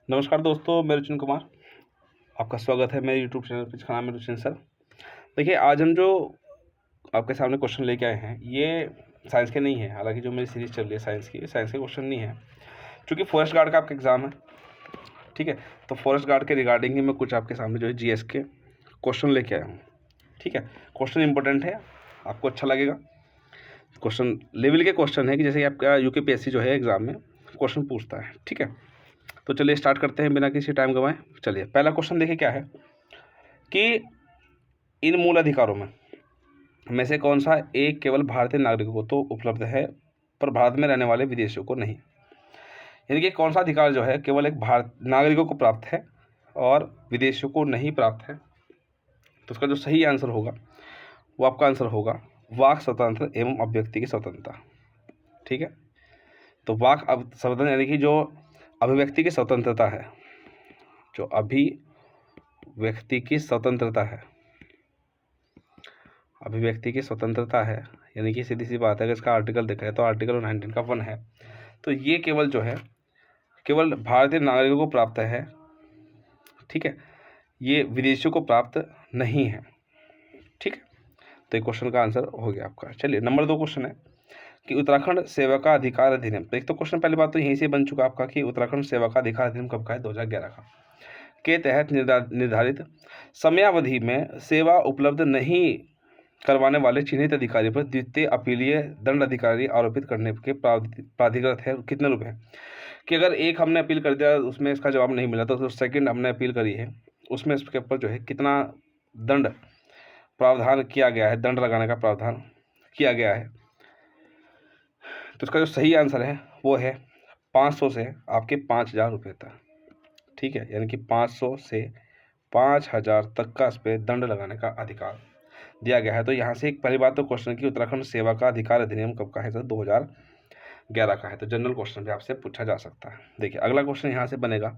नमस्कार दोस्तों, मैं रुचिन कुमार। आपका स्वागत है मेरे यूट्यूब चैनल पे, जिसका नाम है रुचिन सर। देखिए, आज हम जो आपके सामने क्वेश्चन लेके आए हैं, ये साइंस के नहीं है। हालांकि जो मेरी सीरीज़ चल रही है साइंस की, साइंस के क्वेश्चन नहीं है, क्योंकि फॉरेस्ट गार्ड का आपका एग्ज़ाम है। ठीक है, तो फॉरेस्ट गार्ड के रिगार्डिंग ही मैं कुछ आपके सामने जो है जीएस के क्वेश्चन लेके आया हूँ। ठीक है, क्वेश्चन इंपॉर्टेंट है, आपको अच्छा लगेगा। क्वेश्चन लेवल के क्वेश्चन है कि जैसे कि आपका यूकेपीएससी जो है एग्ज़ाम में क्वेश्चन पूछता है। ठीक है, तो चलिए स्टार्ट करते हैं बिना किसी टाइम गंवाए। चलिए, पहला क्वेश्चन देखिए क्या है कि इन मूल अधिकारों में से कौन सा एक केवल भारतीय नागरिकों को तो उपलब्ध है पर भारत में रहने वाले विदेशियों को नहीं। यानी कि कौन सा अधिकार जो है केवल एक भारत नागरिकों को प्राप्त है और विदेशियों को नहीं प्राप्त है। तो उसका जो सही आंसर होगा वो आपका आंसर होगा वाक स्वतंत्र एवं अभिव्यक्ति की स्वतंत्रता। ठीक है, तो वाक स्वतंत्र यानी कि जो अभिव्यक्ति की स्वतंत्रता है, जो अभिव्यक्ति की स्वतंत्रता है, अभिव्यक्ति की स्वतंत्रता है, यानी कि सीधी सी बात है। अगर इसका आर्टिकल देखा है तो आर्टिकल 19 का 1 है, तो ये केवल जो है केवल भारतीय नागरिकों को प्राप्त है। ठीक है, ये विदेशियों को प्राप्त नहीं है। ठीक है, तो ये क्वेश्चन का आंसर हो गया आपका। चलिए, नंबर 2 क्वेश्चन है कि उत्तराखंड सेवा अधिकार अधिनियम। तो एक तो क्वेश्चन पहली बात तो यहीं से बन चुका आपका कि उत्तराखंड सेवा अधिकार अधिनियम कब का है, 2011 का, के तहत निर्धारित समयावधि में सेवा उपलब्ध नहीं करवाने वाले चिन्हित अधिकारी पर द्वितीय अपीलीय दंड अधिकारी आरोपित करने के प्राधिकृत है। कितने रुपए कि अगर एक हमने अपील कर दिया, उसमें इसका जवाब नहीं मिला, तो सेकंड हमने अपील करी है, उसमें इसके ऊपर जो है कितना दंड प्रावधान किया गया है, दंड लगाने का प्रावधान किया गया है। तो इसका जो सही आंसर है वो है 500 से आपके 5000 रुपये तक। ठीक है, यानी कि 500 से 5000 तक का इस पर दंड लगाने का अधिकार दिया गया है। तो यहाँ से एक पहली बात तो क्वेश्चन की उत्तराखंड सेवा का अधिकार अधिनियम कब का है, सर 2011 का है। तो जनरल क्वेश्चन भी आपसे पूछा जा सकता है। देखिए, अगला क्वेश्चन यहाँ से बनेगा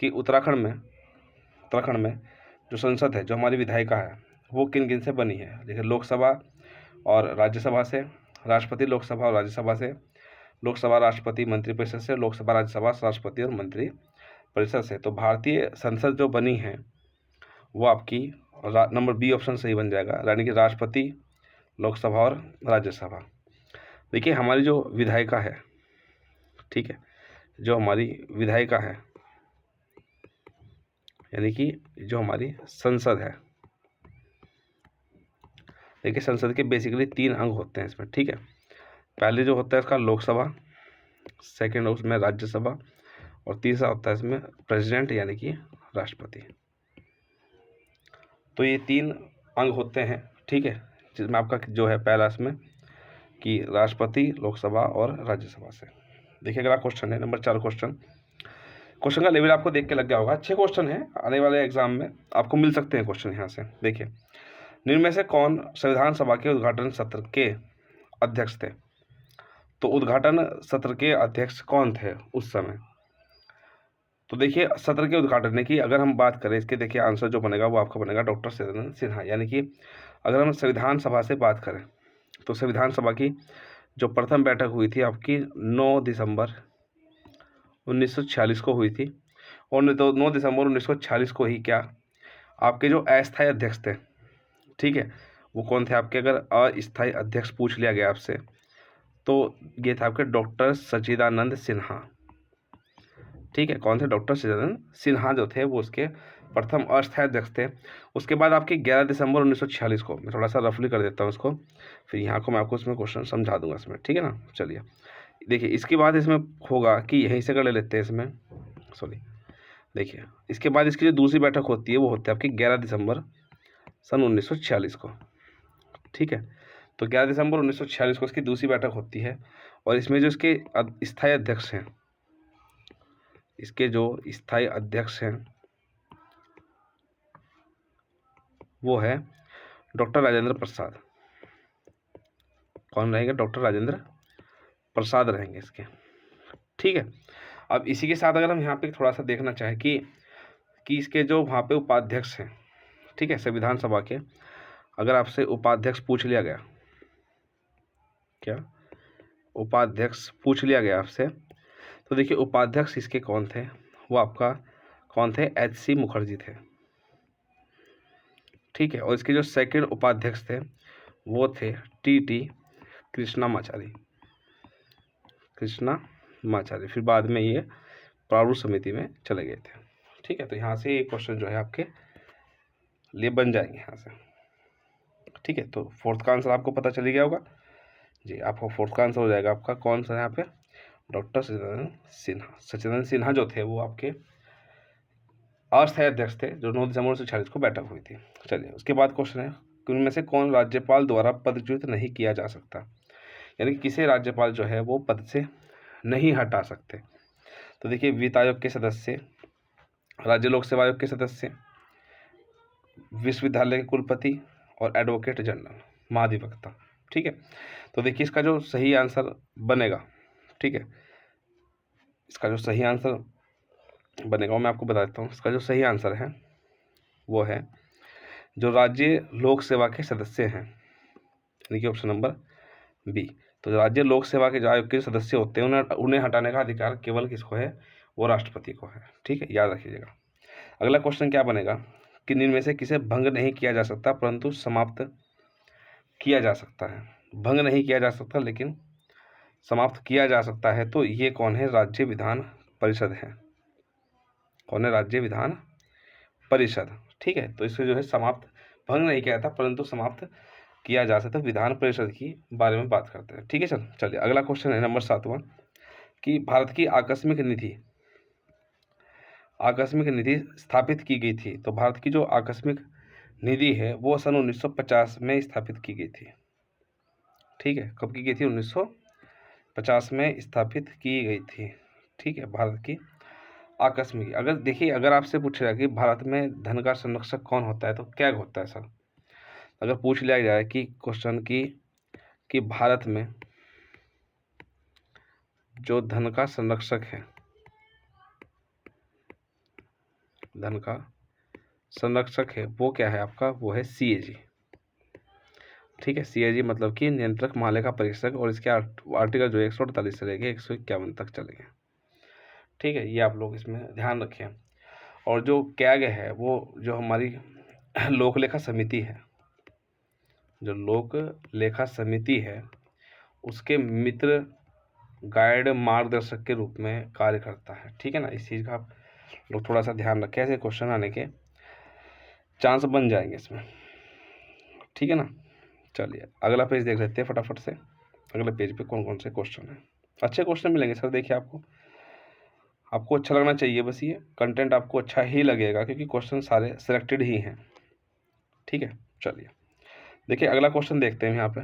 कि उत्तराखंड में जो संसद है, जो हमारी विधायिका है, वो किन किन से बनी है। देखिए, लोकसभा और राज्यसभा से, राष्ट्रपति लोकसभा और राज्यसभा से, लोकसभा राष्ट्रपति मंत्रिपरिषद से, लोकसभा राज्यसभा राष्ट्रपति और मंत्री परिषद से। तो भारतीय संसद जो बनी है वो आपकी नंबर बी ऑप्शन सही बन जाएगा, यानी कि राष्ट्रपति, लोकसभा और राज्यसभा। देखिए, हमारी जो विधायिका है, ठीक है, जो हमारी विधायिका है, यानी कि जो हमारी संसद है, देखिए संसद के बेसिकली 3 अंग होते हैं इसमें। ठीक है, पहले जो होता है इसका लोकसभा, सेकंड उसमें राज्यसभा और तीसरा होता है इसमें प्रेसिडेंट यानी कि राष्ट्रपति। तो ये 3 अंग होते हैं। ठीक है, जिसमें आपका जो है पहला इसमें कि राष्ट्रपति, लोकसभा और राज्यसभा से। देखिए, अगला क्वेश्चन है नंबर 4 क्वेश्चन का लेवल आपको देख के लग गया होगा। अच्छे क्वेश्चन है, आने वाले एग्जाम में आपको मिल सकते हैं क्वेश्चन यहाँ से। देखिए, निम्न में से कौन संविधान सभा के उद्घाटन सत्र के अध्यक्ष थे। तो उद्घाटन सत्र के अध्यक्ष कौन थे उस समय। तो देखिए, सत्र के उद्घाटन की अगर हम बात करें, इसके देखिए आंसर जो बनेगा वो आपका बनेगा डॉक्टर सचिदानंद सिन्हा। यानी कि अगर हम संविधान सभा से बात करें तो संविधान सभा की जो प्रथम बैठक हुई थी आपकी 9 दिसंबर 1946 को हुई थी, और 9 दिसंबर 1946 को ही क्या आपके जो अस्थायी अध्यक्ष थे, ठीक है, वो कौन थे आपके। अगर अस्थायी अध्यक्ष पूछ लिया गया आपसे तो ये थे आपके डॉक्टर सचिदानंद सिन्हा। ठीक है, कौन थे, डॉक्टर सचिदानंद सिन्हा जो थे वो उसके प्रथम अस्थायी अध्यक्ष थे। उसके बाद आपके 11 दिसंबर 1946 को, मैं थोड़ा सा रफली कर देता हूँ इसको, फिर यहाँ को मैं आपको इसमें क्वेश्चन समझा दूंगा इसमें। ठीक है ना, चलिए देखिए, इसके बाद इसमें होगा कि यहीं से कर ले लेते हैं इसमें, सॉरी। देखिए, इसके बाद इसकी जो दूसरी बैठक होती है वो होती है आपकी 11 दिसंबर सन 1946 को। ठीक है, तो 11 दिसंबर 1946 को इसकी दूसरी बैठक होती है, और इसमें जो इसके स्थायी अध्यक्ष हैं, इसके जो स्थायी अध्यक्ष हैं वो है डॉक्टर राजेंद्र प्रसाद। कौन रहेंगे, डॉक्टर राजेंद्र प्रसाद रहेंगे इसके। ठीक है, अब इसी के साथ अगर हम यहाँ पे थोड़ा सा देखना चाहें कि इसके जो वहाँ पे उपाध्यक्ष हैं, ठीक है, संविधान सभा के, अगर आपसे उपाध्यक्ष पूछ लिया गया, क्या उपाध्यक्ष पूछ लिया गया आपसे, तो देखिए उपाध्यक्ष इसके कौन थे, वो आपका कौन थे? HC मुखर्जी थे। ठीक है, और इसके जो सेकंड उपाध्यक्ष थे वो थे TT कृष्णामाचारी। फिर बाद में ये प्रारूप समिति में चले गए थे। ठीक है, तो यहाँ से ये क्वेश्चन जो है आपके लिए बन जाएंगे यहाँ से। ठीक है, तो फोर्थ का आंसर आपको पता चल गया होगा जी। आपको फोर्थ का आंसर हो जाएगा आपका कौन सा यहाँ पे? डॉक्टर सचिदानंद सिन्हा। सचिदानंद सिन्हा जो थे वो आपके अस्थायी अध्यक्ष थे, जो 9 दिसंबर 1946 को बैठक हुई थी। चलिए, उसके बाद क्वेश्चन है कि उनमें से कौन राज्यपाल द्वारा पदच्युत नहीं किया जा सकता, यानी कि किसे राज्यपाल जो है वो पद से नहीं हटा सकते। तो देखिए, वित्त आयोग के सदस्य, राज्य लोक सेवा आयोग के सदस्य, विश्वविद्यालय के कुलपति और एडवोकेट जनरल, महाधिवक्ता। ठीक है, तो देखिए इसका जो सही आंसर बनेगा, ठीक है, इसका जो सही आंसर बनेगा वो मैं आपको बता देता हूँ। इसका जो सही आंसर है वो है जो राज्य लोक सेवा के सदस्य हैं, यानी कि ऑप्शन नंबर बी। तो राज्य लोक सेवा के जो आयोग के सदस्य होते हैं उन्हें हटाने का अधिकार केवल किसको है? वो राष्ट्रपति को है। ठीक है, याद रखिएगा। अगला क्वेश्चन क्या बनेगा कि निम्न में से किसे भंग नहीं किया जा सकता परंतु समाप्त किया जा सकता है? भंग नहीं किया जा सकता लेकिन समाप्त किया जा सकता है, तो ये कौन है? राज्य विधान परिषद है। कौन है? राज्य विधान परिषद। ठीक है, तो इससे जो है समाप्त, भंग नहीं किया था परंतु समाप्त किया जा सकता है, विधान परिषद की बारे में बात करते हैं। ठीक है, चलिए अगला क्वेश्चन है नंबर 7वां कि भारत की आकस्मिक निधि स्थापित की गई थी। तो भारत की जो आकस्मिक निधि है वो सन 1950 में स्थापित की गई थी। ठीक है, कब की गई थी? 1950 में स्थापित की गई थी। ठीक है, भारत की आकस्मिक, अगर देखिए, अगर आपसे पूछेगा कि भारत में धन का संरक्षक कौन होता है तो क्या होता है सर? अगर पूछ लिया जाए कि क्वेश्चन कि भारत में जो धन का संरक्षक है, धन का संरक्षक है वो क्या है आपका? वो है CAG। ठीक है, CAG मतलब कि नियंत्रक महालेखा परीक्षक, और इसके आर्टिकल जो 148 से लेके 151 तक चलेंगे। ठीक है, ये आप लोग इसमें ध्यान रखें। और जो कैग है वो जो हमारी लोक लेखा समिति है, जो लोक लेखा समिति है उसके मित्र गाइड मार्गदर्शक के रूप में कार्य करता है। ठीक है ना, इस चीज़ का आप लोग थोड़ा सा ध्यान रखें, ऐसे क्वेश्चन आने के चांस बन जाएंगे इसमें। ठीक है ना, चलिए अगला पेज देख लेते हैं फटाफट से। अगले पेज पे कौन कौन से क्वेश्चन हैं? अच्छे क्वेश्चन मिलेंगे सर। देखिए, आपको अच्छा लगना चाहिए, बस ये कंटेंट आपको अच्छा ही लगेगा क्योंकि क्वेश्चन सारे सिलेक्टेड ही हैं। ठीक है, चलिए देखिए अगला क्वेश्चन देखते हैं। यहाँ पे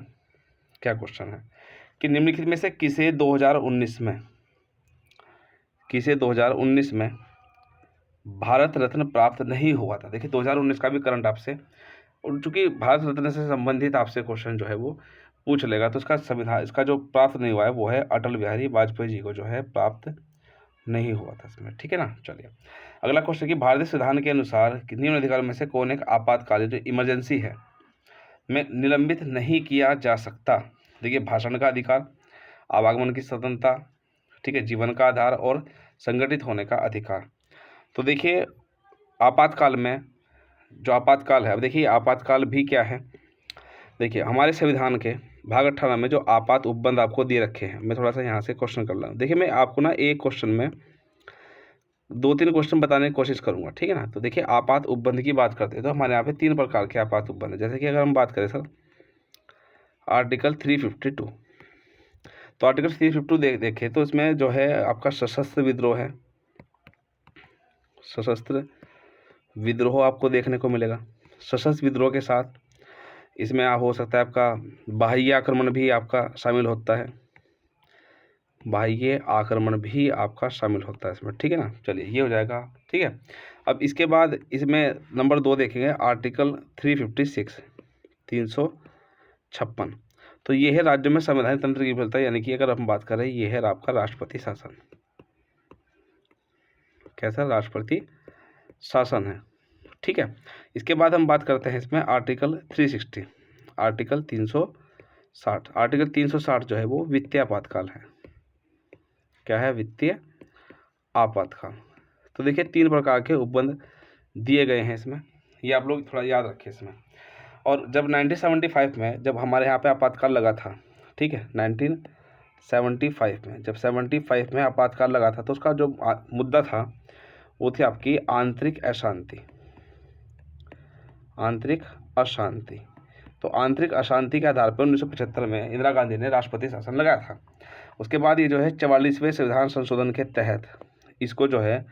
क्या क्वेश्चन है कि निम्नलिखित में से किसे 2019 में भारत रत्न प्राप्त नहीं हुआ था? देखिए 2019 का भी करंट आपसे, और चूंकि भारत रत्न से संबंधित आपसे क्वेश्चन जो है वो पूछ लेगा, तो इसका जो प्राप्त नहीं हुआ है वो है अटल बिहारी वाजपेयी जी को जो है प्राप्त नहीं हुआ था इसमें। ठीक है ना, चलिए अगला क्वेश्चन कि भारतीय संविधान के अनुसार निम्न अधिकारों में से कौन एक आपातकालीन जो इमरजेंसी है में निलंबित नहीं किया जा सकता? देखिए, भाषण का अधिकार, आवागमन की स्वतंत्रता, ठीक है, जीवन का आधार और संगठित होने का अधिकार। तो देखिए आपातकाल में जो आपातकाल है, अब देखिए आपातकाल भी क्या है। देखिए हमारे संविधान के भाग 18 में जो आपात उपबंध आपको दे रखे हैं, मैं थोड़ा सा यहाँ से क्वेश्चन कर रहा हूँ। देखिए मैं आपको ना एक क्वेश्चन में 2-3 क्वेश्चन बताने की कोशिश करूँगा। ठीक है ना, तो देखिए आपात उपबंध की बात करते हैं तो हमारे यहाँ पे 3 प्रकार के आपात उपबंध है। जैसे कि अगर हम बात करें सर आर्टिकल 352, तो आर्टिकल 352 देखें तो इसमें जो है आपका सशस्त्र विद्रोह है, सशस्त्र विद्रोह आपको देखने को मिलेगा। सशस्त्र विद्रोह के साथ इसमें हो सकता है आपका बाह्य आक्रमण भी आपका शामिल होता है, बाह्य आक्रमण भी आपका शामिल होता है इसमें। ठीक है ना, चलिए ये हो जाएगा। ठीक है, अब इसके बाद इसमें नंबर 2 देखेंगे आर्टिकल 356 356। तो ये है राज्यों में संवैधानिक तंत्र की विफलता, यानी कि अगर हम बात करें ये है आपका राष्ट्रपति शासन। कैसा? राष्ट्रपति शासन है। ठीक है, इसके बाद हम बात करते हैं इसमें आर्टिकल 360, आर्टिकल 360। आर्टिकल 360 जो है वो वित्तीय आपातकाल है। क्या है? वित्तीय आपातकाल। तो देखिए 3 प्रकार के उपबंध दिए गए हैं इसमें, ये आप लोग थोड़ा याद रखिए इसमें। और जब 1975 में जब हमारे यहाँ पे आपातकाल लगा था, ठीक है, 1975 में जब 75 में आपातकाल लगा था, तो उसका जो मुद्दा था वो थी आपकी आंतरिक अशांति। आंतरिक अशांति। तो आंतरिक अशांति के आधार पर 1975 में इंदिरा गांधी ने राष्ट्रपति शासन लगाया था। उसके बाद ये जो है 44वें संविधान संशोधन के तहत इसको जो है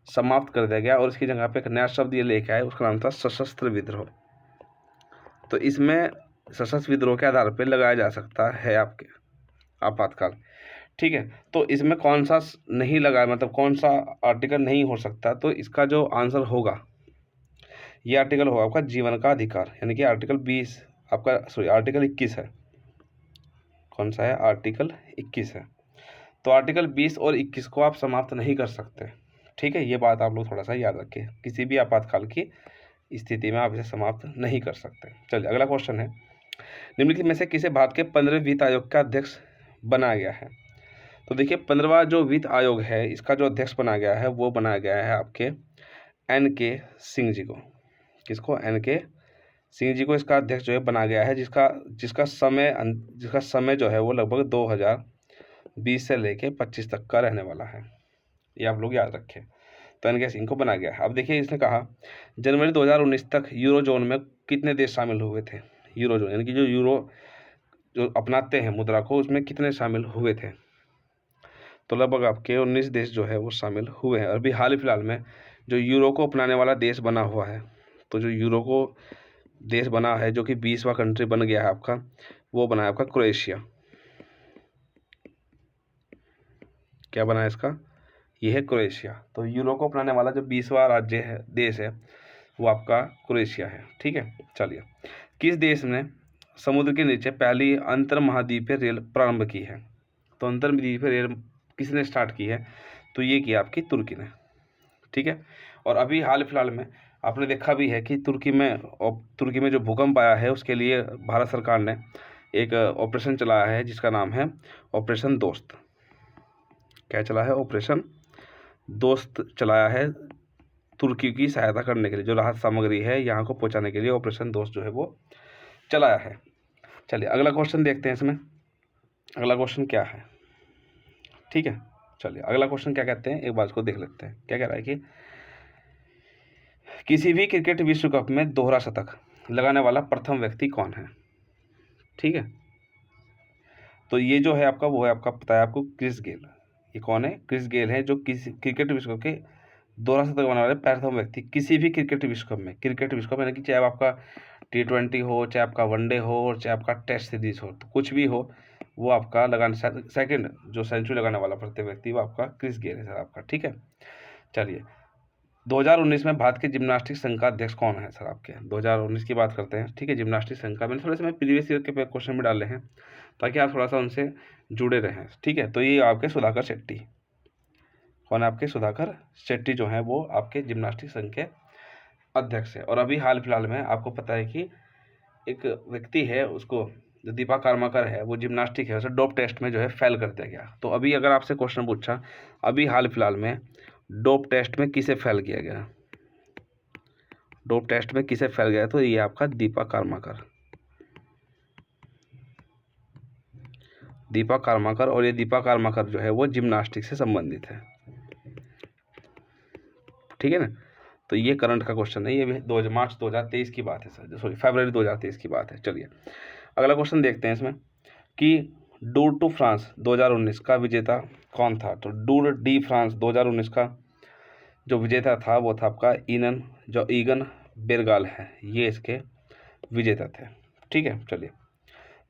समाप्त कर दिया गया और इसकी जगह पे एक नया शब्द ये लेके आए, उसका नाम था सशस्त्र विद्रोह। तो इसमें सशस्त्र विद्रोह के आधार पर लगाया जा सकता है आपके आपातकाल, ठीक है। तो इसमें कौन सा नहीं लगा, मतलब कौन सा आर्टिकल नहीं हो सकता, तो इसका जो आंसर होगा ये आर्टिकल होगा आपका जीवन का अधिकार, यानी कि आर्टिकल 20 आपका, सॉरी आर्टिकल 21 है। कौन सा है? आर्टिकल 21 है। तो आर्टिकल 20 और 21 को आप समाप्त नहीं कर सकते, ठीक है। ये बात आप लोग थोड़ा सा याद रखिए, किसी भी आपातकाल की स्थिति में आप इसे समाप्त नहीं कर सकते। चलिए अगला क्वेश्चन है, निम्नलिखित में से किसे भारत के 15वें वित्त आयोग का अध्यक्ष बनाया गया है? तो देखिए 15वां जो वित्त आयोग है इसका जो अध्यक्ष बनाया गया है वो बनाया गया है आपके NK सिंह जी को। किसको? NK सिंह जी को इसका अध्यक्ष जो है बनाया गया है, जिसका समय जो है वो लगभग 2020 से लेके 25 तक का रहने वाला है, ये आप लोग याद रखें। तो NK सिंह को बनाया गया है। अब देखिए इसने कहा जनवरी 2019 तक यूरो जोन में कितने देश शामिल हुए थे? यूरो जोन यानी कि जो यूरो जो अपनाते हैं मुद्रा को, उसमें कितने शामिल हुए थे? तो लगभग आपके 19 देश जो है वो शामिल हुए हैं। अभी हाल ही फिलहाल में जो यूरो को अपनाने वाला देश बना हुआ है, तो जो यूरो को देश बना है जो कि 20वां कंट्री बन गया है आपका, वो बना है आपका क्रोएशिया। क्या बना है इसका? ये है क्रोएशिया। तो यूरो को अपनाने वाला जो 20वां राज्य है, देश है, वो आपका क्रोएशिया है, ठीक है। चलिए, किस देश ने समुद्र के नीचे पहली अंतर महाद्वीपीय रेल प्रारंभ की है? तो अंतर महाद्वीपीय रेल किसने स्टार्ट की है? तो ये की आपकी तुर्की ने, ठीक है। और अभी हाल फिलहाल में आपने देखा भी है कि तुर्की में जो भूकंप आया है उसके लिए भारत सरकार ने एक ऑपरेशन चलाया है जिसका नाम है ऑपरेशन दोस्त। क्या चला है? ऑपरेशन दोस्त चलाया है तुर्की की सहायता करने के लिए, जो राहत सामग्री है यहाँ को पहुँचाने के लिए ऑपरेशन दोस्त जो है वो चलाया है। चलिए अगला क्वेश्चन देखते हैं इसमें, अगला क्वेश्चन क्या है, ठीक है। चलिए अगला क्वेश्चन क्या कहते हैं, एक बार इसको देख लेते हैं। क्या कह रहा है कि किसी भी क्रिकेट विश्व कप में दोहरा शतक लगाने वाला प्रथम व्यक्ति कौन है? ठीक है, तो ये जो है आपका, वो है आपका, पता है आपको, क्रिस गेल। ये कौन है? क्रिस गेल है, जो किसी क्रिकेट विश्व कप के दोहरा शतक लगाने वाले प्रथम व्यक्ति किसी भी क्रिकेट विश्व कप में। क्रिकेट विश्व कप यानी कि चाहे आपका T20 हो, चाहे आपका वनडे हो, और चाहे आपका टेस्ट सीरीज हो, तो कुछ भी हो, वो आपका लगाने सेकंड जो सेंचुरी लगाने वाला प्रत्येक व्यक्ति वो आपका क्रिस गेल है सर आपका, ठीक है। चलिए 2019 में भारत के जिम्नास्टिक संघ का अध्यक्ष कौन है सर आपके? 2019 की बात करते हैं, ठीक है। जिम्नास्टिक संघ का मैंने थोड़े से मैं प्रीवियस ईयर के क्वेश्चन में डाले हैं ताकि आप थोड़ा सा उनसे जुड़े रहें, ठीक है। तो ये आपके सुधाकर शेट्टी। कौन है आपके? सुधाकर शेट्टी जो है वो आपके जिम्नास्टिक संघ के अध्यक्ष है। और अभी हाल फिलहाल में आपको पता है कि एक व्यक्ति है, उसको जो दीपा कर्माकर है, वो जिम्नास्टिक है, उसे डोप टेस्ट में जो है फेल कर दिया गया। तो अभी अगर आपसे क्वेश्चन पूछा अभी हाल फिलहाल में डोप टेस्ट में किसे फेल किया गया, डोप टेस्ट में किसे फेल गया, तो ये आपका दीपा कर्माकर, दीपा कर्माकर। और ये दीपा कर्माकर जो है वो जिम्नास्टिक से संबंधित है, ठीक है ना। तो ये करंट का क्वेश्चन है, ये भी मार्च 2023 की बात है सर, सॉरी फरवरी 2023 की बात है। चलिए अगला क्वेश्चन देखते हैं इसमें कि टूर टू फ्रांस 2019 का विजेता कौन था? तो टूर डी फ्रांस 2019 का जो विजेता था वो था आपका ईगन बेरगाल है, ये इसके विजेता थे, ठीक है। चलिए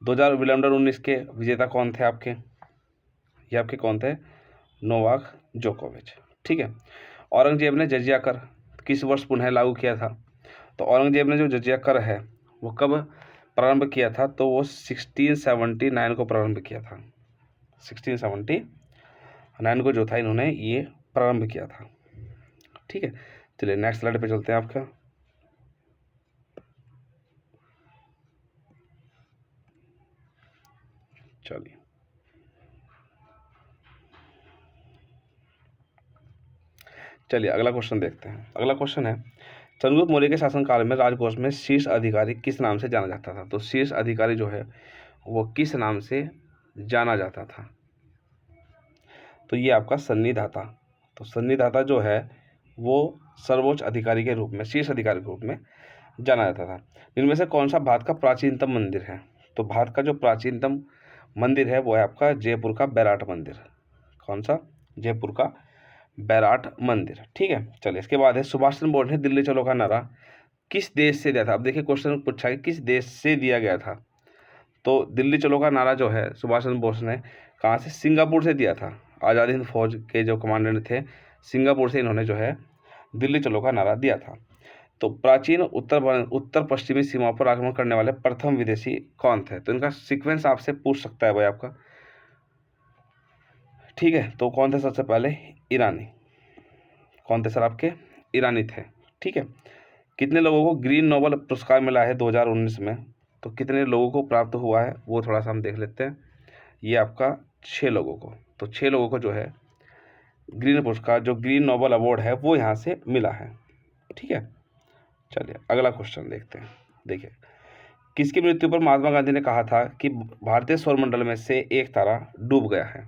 2019 के विजेता कौन थे आपके? ये आपके कौन थे? नोवाक जोकोविच, ठीक है। औरंगजेब ने जजिया कर किस वर्ष पुनः लागू किया था? तो औरंगजेब ने जो जजिया कर है वो कब प्रारंभ किया था? तो वो 1679 को प्रारंभ किया था, 1679 को जो था इन्होंने ये प्रारंभ किया था, ठीक है। चलिए नेक्स्ट स्लाइड पे चलते हैं आपका। चलिए चलिए अगला क्वेश्चन देखते हैं। अगला क्वेश्चन है, चंद्रगुप्त मौर्य के शासनकाल में राजकोष में शीर्ष अधिकारी किस नाम से जाना जाता था? तो शीर्ष अधिकारी जो है वो किस नाम से जाना जाता था? तो ये आपका सन्निधाता। तो सन्निधाता जो है वो सर्वोच्च अधिकारी के रूप में, शीर्ष अधिकारी के रूप में जाना जाता था। इनमें से कौन सा भारत का प्राचीनतम मंदिर है? तो भारत का जो प्राचीनतम मंदिर है वो है आपका जयपुर का बैराट मंदिर। कौन सा? जयपुर का बैराट मंदिर। ठीक है, चलिए इसके बाद है, सुभाष चंद्र बोस ने दिल्ली चलो का नारा किस देश से दिया था? अब देखिए क्वेश्चन पूछा है किस देश से दिया गया था। तो दिल्ली चलो का नारा जो है सुभाष चंद्र बोस ने कहाँ से? सिंगापुर से दिया था। आज़ाद हिंद फौज के जो कमांडेंट थे, सिंगापुर से इन्होंने जो है दिल्ली चलो का नारा दिया था। तो प्राचीन उत्तर पश्चिमी सीमा पर आक्रमण करने वाले प्रथम विदेशी कौन थे? तो इनका सीक्वेंस आपसे पूछ सकता है भाई आपका। ठीक है, तो कौन थे सबसे पहले? ईरानी। कौन थे सर आपके? ईरानी थे। ठीक है, कितने लोगों को ग्रीन नोबेल पुरस्कार मिला है 2019 में? तो कितने लोगों को प्राप्त हुआ है वो थोड़ा सा हम देख लेते हैं। ये आपका 6 लोगों को। तो 6 लोगों को जो है ग्रीन पुरस्कार, जो ग्रीन नोबेल अवार्ड है वो यहाँ से मिला है। ठीक है, चलिए अगला क्वेश्चन देखते हैं। देखिए, किसकी मृत्यु पर महात्मा गांधी ने कहा था कि भारतीय सौरमंडल में से एक तारा डूब गया है?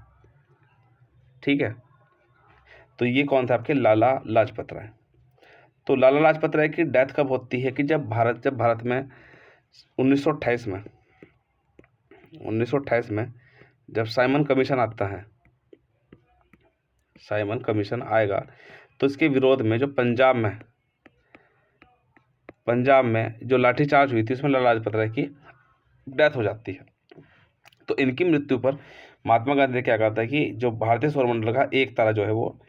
ठीक है, तो ये कौन था आपके? लाला लाजपत राय। तो लाला लाजपत राय की डेथ कब होती है? कि जब भारत में 1928 में जब साइमन कमीशन आता है, साइमन कमीशन आएगा तो इसके विरोध में जो पंजाब में जो लाठीचार्ज हुई थी उसमें लाला लाजपत राय की डेथ हो जाती है। तो इनकी मृत्यु पर महात्मा गांधी ने क्या कहा था कि जो भारतीय सौरमंडल का एक तारा जो है वो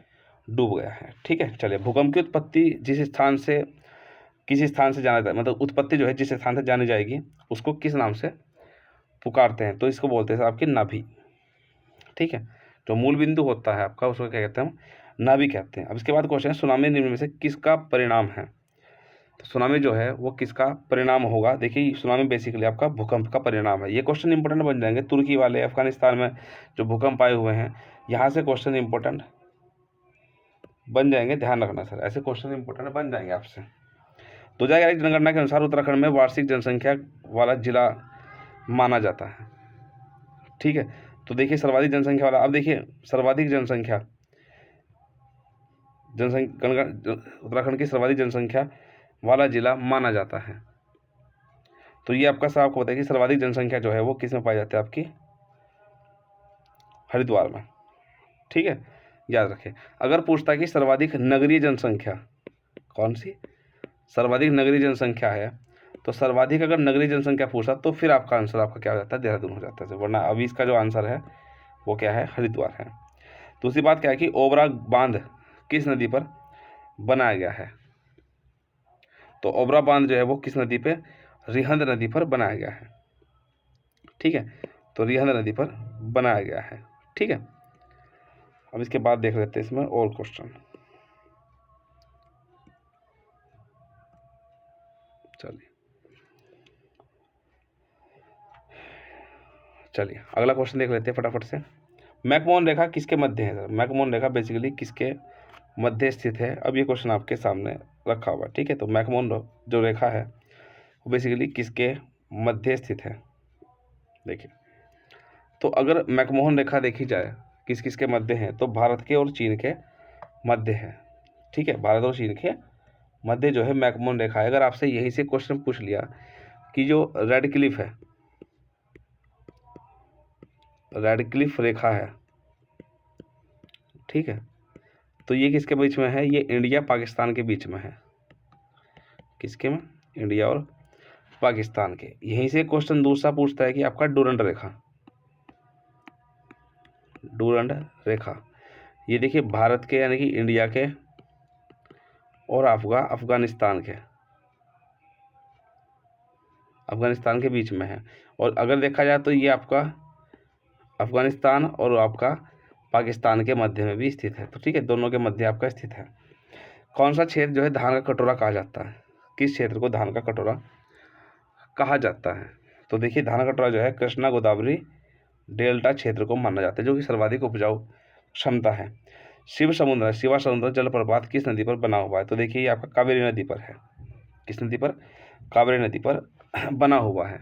डूब गया है। ठीक है, चलिए, भूकंप की उत्पत्ति जिस स्थान से किसी स्थान से जाना, मतलब उत्पत्ति जो है जिस स्थान से जानी जाएगी उसको किस नाम से पुकारते हैं? तो इसको बोलते हैं आपकी नाभि। ठीक है, जो मूल बिंदु होता है आपका उसको क्या कहते हैं? हम नाभि कहते हैं। अब इसके बाद क्वेश्चन है, सुनामी निम्न में से किसका परिणाम है? तो सुनामी जो है वो किसका परिणाम होगा? देखिए, सुनामी बेसिकली आपका भूकंप का परिणाम है। ये क्वेश्चन इंपॉर्टेंट बन जाएंगे। तुर्की वाले, अफगानिस्तान में जो भूकंप आए हुए हैं यहाँ से क्वेश्चन इंपॉर्टेंट बन जाएंगे, ध्यान रखना सर, ऐसे क्वेश्चन इंपॉर्टेंट बन जाएंगे आपसे। 2011 की जनगणना के अनुसार उत्तराखंड में वार्षिक जनसंख्या वाला जिला माना जाता है। ठीक है, तो देखिए सर्वाधिक जनसंख्या वाला, अब देखिए सर्वाधिक जनसंख्या उत्तराखंड की सर्वाधिक जनसंख्या वाला जिला माना जाता है। तो ये आपका साहब को बताइए कि सर्वाधिक जनसंख्या जो है वो किस में पाई जाती है? आपकी हरिद्वार में। ठीक है, याद रखें। अगर पूछता है कि सर्वाधिक नगरीय जनसंख्या कौन सी सर्वाधिक नगरीय जनसंख्या है, तो सर्वाधिक अगर नगरीय जनसंख्या पूछा तो फिर आपका आंसर आपका क्या हो जाता है? देहरादून हो जाता है, वरना अभी इसका जो आंसर है वो क्या है? हरिद्वार है। दूसरी बात क्या है कि ओबरा बांध किस नदी पर बनाया गया है? तो ओबरा बांध जो है वो किस नदी पे? रिहंद नदी पर बनाया गया है। ठीक है, तो रिहंद नदी पर बनाया गया है। ठीक है, अब इसके बाद देख लेते हैं इसमें और क्वेश्चन। चलिए अगला क्वेश्चन देख लेते हैं फटाफट से। मैकमोहन रेखा किसके मध्य है? सर, मैकमोहन रेखा बेसिकली किसके मध्य स्थित है? अब ये क्वेश्चन आपके सामने रखा हुआ है। ठीक है, तो मैकमोहन जो रेखा है वो बेसिकली किसके मध्य स्थित है? देखिए, तो अगर मैकमोहन रेखा देखी जाए किस किस के मध्य है, तो भारत के और चीन के मध्य है। ठीक है, भारत और चीन के मध्य जो है मैकमोहन रेखा है। अगर आपसे यहीं से क्वेश्चन पूछ लिया कि जो रेड क्लिफ है, रेड क्लिफ रेखा है, ठीक है, तो ये किसके बीच में है? ये इंडिया पाकिस्तान के बीच में है। किसके में? इंडिया और पाकिस्तान के। यहीं से क्वेश्चन दूसरा पूछता है कि आपका डूरंड रेखा, डूरंड रेखा, ये देखिए भारत के यानी कि इंडिया के और अफगानिस्तान के बीच में है। और अगर देखा जाए तो ये आपका अफगानिस्तान और आपका पाकिस्तान के मध्य में भी स्थित है। तो ठीक है, दोनों के मध्य आपका स्थित है। कौन सा क्षेत्र जो है धान का कटोरा कहा जाता है? किस क्षेत्र को धान का कटोरा कहा जाता है? तो देखिए धान का कटोरा जो है कृष्णा गोदावरी डेल्टा क्षेत्र को माना जाता है, जो कि सर्वाधिक उपजाऊ क्षमता है। शिवा समुद्र जलप्रपात किस नदी पर बना हुआ है? तो देखिए ये आपका कावेरी नदी पर है। किस नदी पर? कावेरी नदी पर बना हुआ है।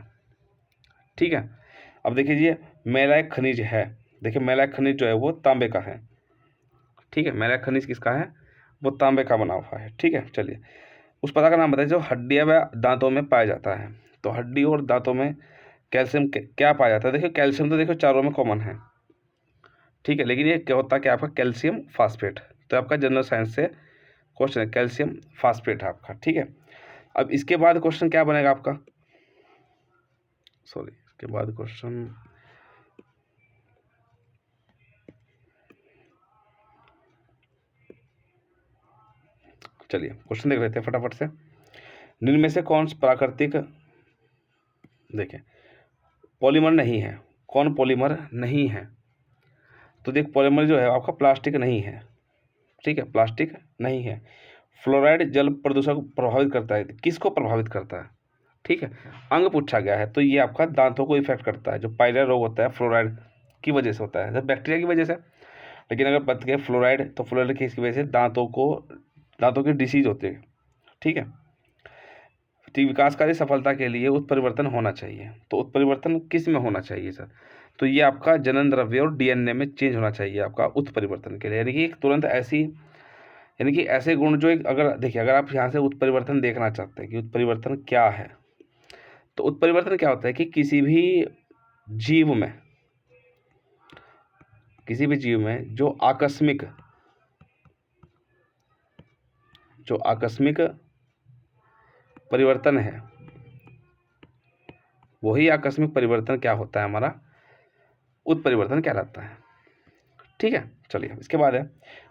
ठीक है। अब देखिए ये मैलाइक खनिज है। देखिए मैलाइक खनिज जो है वो तांबे का है। ठीक है, मैलाइक खनिज किसका है? वो तांबे का बना हुआ है। ठीक है, चलिए उस पदार्थ का नाम बताइए जो हड्डियाँ व दांतों में पाया जाता है। तो हड्डी और दांतों में कैल्शियम क्या पाया जाता है? देखिए कैल्शियम तो देखो चारों में कॉमन है। ठीक है, लेकिन ये क्या होता है कि आपका कैल्शियम फास्फेट। तो आपका जनरल साइंस से क्वेश्चन है, कैल्शियम फास्फेट है आपका। ठीक है, अब इसके बाद क्वेश्चन क्या बनेगा आपका? सॉरी, इसके बाद क्वेश्चन चलिए क्वेश्चन देख लेते हैं फटाफट से। निम्न में से कौन प्राकृतिक, देखिए पॉलीमर नहीं है। कौन पॉलीमर नहीं है? तो देख पॉलीमर जो है आपका प्लास्टिक नहीं है। ठीक है, प्लास्टिक नहीं है। फ्लोराइड जल प्रदूषण को प्रभावित करता है। किसको प्रभावित करता है? ठीक है, अंग पूछा गया है तो ये आपका दांतों को इफेक्ट करता है। जो पाइलर रोग होता है फ्लोराइड की वजह से होता है, जब बैक्टीरिया की वजह से। लेकिन अगर बात करें फ्लोराइड, तो फ्लोराइड की इसकी वजह से दांतों की डिसीज होती है। ठीक है, ठीक, विकासकारी सफलता के लिए उत्परिवर्तन होना चाहिए। तो उत्परिवर्तन किस में होना चाहिए सर? तो ये आपका जनन द्रव्य और डीएनए में चेंज होना चाहिए आपका उत्परिवर्तन के लिए। यानी कि एक तुरंत ऐसी, यानी कि ऐसे गुण जो एक, अगर देखिए अगर आप यहाँ से उत्परिवर्तन देखना चाहते हैं कि उत्परिवर्तन क्या है, तो उत्परिवर्तन क्या होता है कि किसी भी जीव में जो आकस्मिक परिवर्तन है, वही आकस्मिक परिवर्तन क्या होता है हमारा? उत्परिवर्तन कहलाता है। ठीक है, चलिए इसके बाद है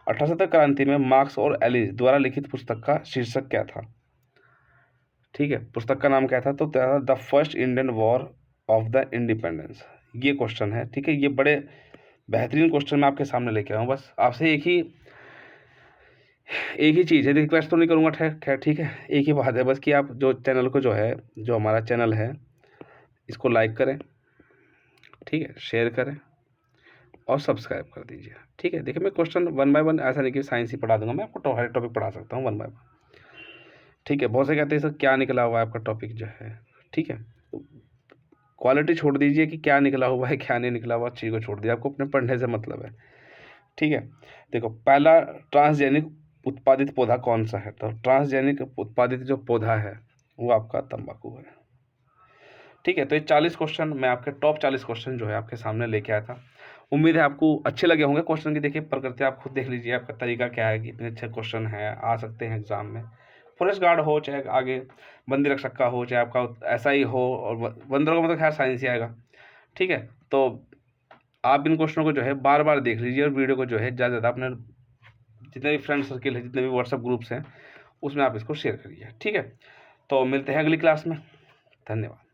1870 क्रांति में मार्क्स और एलिस द्वारा लिखित पुस्तक का शीर्षक क्या था? ठीक है, पुस्तक का नाम क्या था? तो the first Indian war of the independence. ये क्वेश्चन है। ठीक है, ये बड़े बेहतरीन क्वेश्चन मैं आपके सामने लेके आऊँ। बस आपसे एक ही चीज़ है, रिक्वेस्ट तो नहीं करूँगा, खैर ठीक है, एक ही बात है बस कि आप जो चैनल को जो हमारा चैनल है इसको लाइक करें, ठीक है, शेयर करें और सब्सक्राइब कर दीजिए। ठीक है, देखिए मैं क्वेश्चन 1 बाय 1 ऐसा नहीं कि साइंस ही पढ़ा दूंगा, मैं आपको हर टॉपिक पढ़ा सकता हूँ 1 बाय 1। ठीक है, बहुत से कहते हैं सर क्या निकला हुआ है आपका टॉपिक जो है। ठीक है, क्वालिटी छोड़ दीजिए कि क्या निकला हुआ है क्या नहीं निकला हुआ, चीज़ को छोड़ दिया, आपको अपने पढ़ने से मतलब है। ठीक है, देखो पहला ट्रांसजेनिक उत्पादित पौधा कौन सा है? तो ट्रांसजेनिक उत्पादित जो पौधा है वो आपका तंबाकू है। ठीक है, तो ये 40 क्वेश्चन मैं आपके टॉप 40 क्वेश्चन जो है आपके सामने लेके आया था। उम्मीद है आपको अच्छे लगे होंगे क्वेश्चन की। देखिए प्रकृति आप खुद देख लीजिए आपका तरीका क्या है कि इतने अच्छे क्वेश्चन है आ सकते हैं एग्जाम में। फॉरेस्ट गार्ड हो चाहे आगे बंदी रक्षक का हो चाहे आपका ऐसा ही हो, और बंदरों का मतलब खैर साइंस ही आएगा। ठीक है, तो आप इन क्वेश्चनों को जो है बार बार देख लीजिए और वीडियो को जो है ज़्यादा ज़्यादा अपने जितने भी फ्रेंड सर्किल है, जितने भी व्हाट्सएप ग्रुप्स हैं उसमें आप इसको शेयर करिए। ठीक है, तो मिलते हैं अगली क्लास में। धन्यवाद।